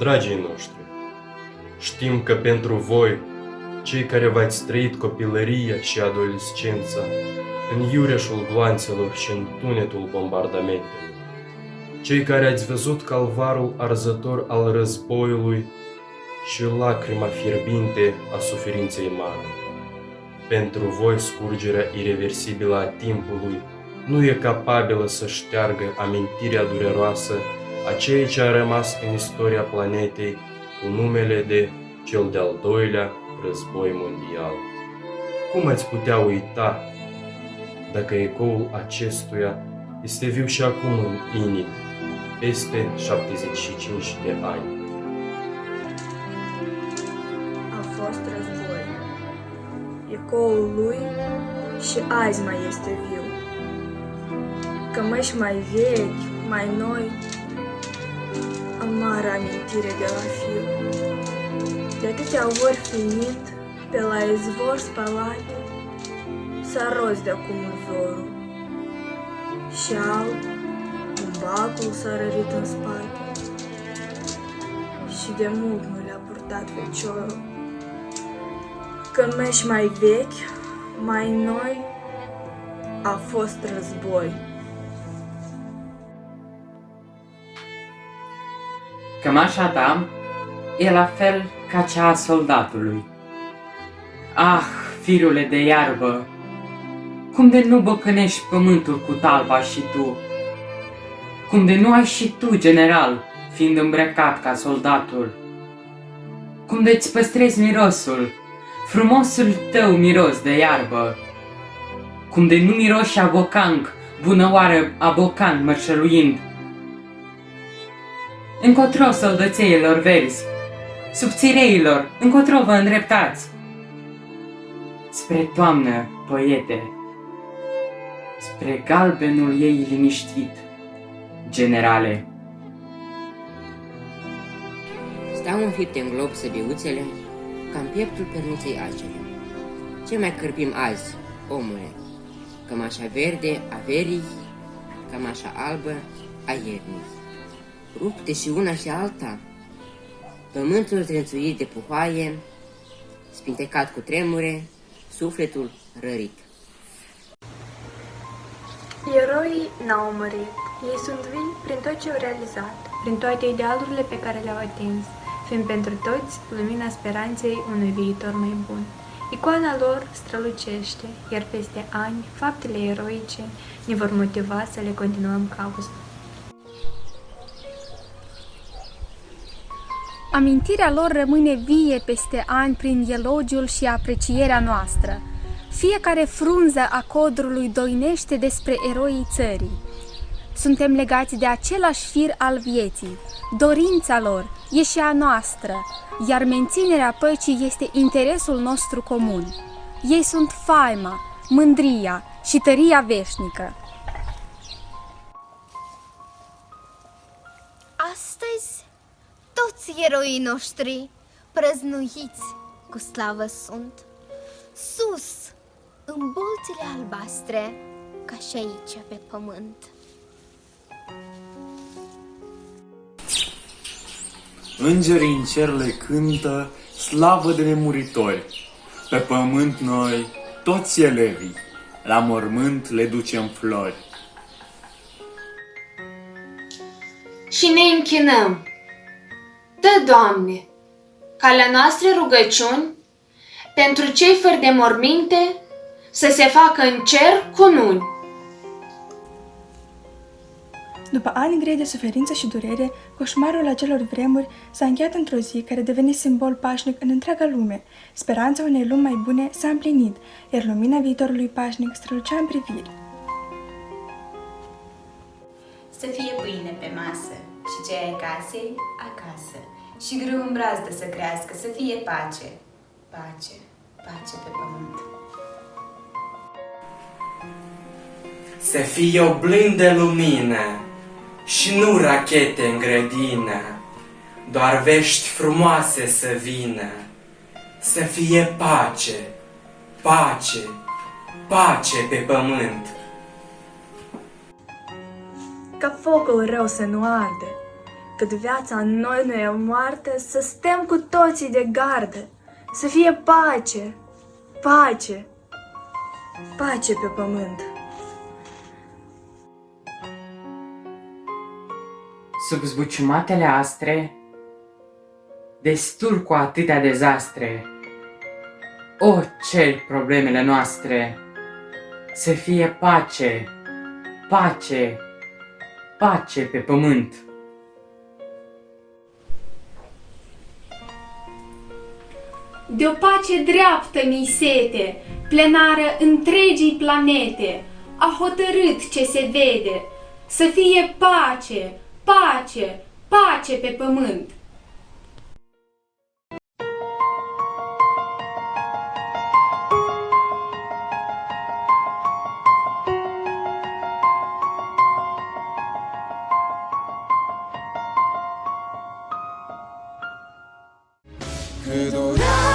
Dragii noștri, știm că pentru voi, cei care v-ați trăit copilăria și adolescența în iureșul gloanțelor și în tunetul bombardamentelor, cei care ați văzut calvarul arzător al războiului și lacrima fierbinte a suferinței mari, pentru voi scurgerea ireversibilă a timpului nu e capabilă să șteargă amintirea dureroasă a ceea ce a rămas în istoria planetei cu numele de cel de-al doilea război mondial. Cum ați putea uita dacă ecoul acestuia este viu și acum în inimi, peste 75 de ani? A fost război. Ecoul lui și azi mai este viu. Cămăși mai vechi, mai noi, amară amintire de la fiu. De atâtea ori fiind, pe la izvor spalate, s-a rost de acum zorul. Și alb, un bacul s-a rărit în spate. Și de mult nu le-a purtat feciorul. Cămăși mai vechi, mai noi, a fost război. Cămașa ta e la fel ca cea a soldatului. Ah, firule de iarbă, cum de nu băcănești pământul cu talpa și tu? Cum de nu ai și tu, general, fiind îmbrăcat ca soldatul? Cum de-ți păstrezi mirosul, frumosul tău miros de iarbă? Cum de nu miroși abocanc, bună oară abocan mărșăluind? Încotro soldățeilor verzi, subțireilor, încotro vă îndreptați? Spre toamnă, poete, spre galbenul ei liniștit, generale. Stau înfipte în glob săbiuțele, ca-n pieptul perniței acere. Ce mai cârpim azi, omule? Cămașa verde a verii, cămașa albă a iernii. Rupte și una și alta, pământul trânțuit de puhoaie, spintecat cu tremure, sufletul rărit. Eroii n-au murit. Ei sunt vii prin tot ce au realizat, prin toate idealurile pe care le-au atins, fiind pentru toți lumina speranței unui viitor mai bun. Icoana lor strălucește, iar peste ani, faptele eroice ne vor motiva să le continuăm cauza. Amintirea lor rămâne vie peste ani prin elogiul și aprecierea noastră. Fiecare frunză a codrului doinește despre eroii țării. Suntem legați de același fir al vieții. Dorința lor e și a noastră, iar menținerea păcii este interesul nostru comun. Ei sunt faima, mândria și tăria veșnică. Astăzi, toți eroii noștri prăznuiți cu slavă sunt, sus, în bolțile albastre, ca și aici pe pământ. Îngerii în cer le cântă slavă de nemuritori. Pe pământ noi, toți elevii, la mormânt le ducem flori. Și ne închinăm. Dă, Doamne, ca la noastre rugăciuni, pentru cei fără de morminte, să se facă în cer cununi. După ani grei de suferință și durere, coșmarul acelor vremuri s-a încheiat într-o zi care deveni simbol pașnic în întreaga lume. Speranța unei lumi mai bune s-a împlinit, iar lumina viitorului pașnic strălucea în priviri. Să fie pâine pe masă și ce ai casei, acasă, și grâu în brazdă să crească, să fie pace, pace, pace pe pământ. Să fie o blândă lumină și nu rachete în grădină, doar vești frumoase să vină. Să fie pace, pace, pace pe pământ. Ca focul rău să nu arde, cât viața în noi nu e moarte, să stăm cu toții de gardă, să fie pace, pace, pace pe pământ. Sub zbuciumatele astre, destul cu atâtea dezastre, o, cer problemele noastre, să fie pace, pace, pace pe pământ. De o pace dreaptă mi sete, plenară întregii planete, a hotărât ce se vede, să fie pace, pace, pace pe pământ. Cât dura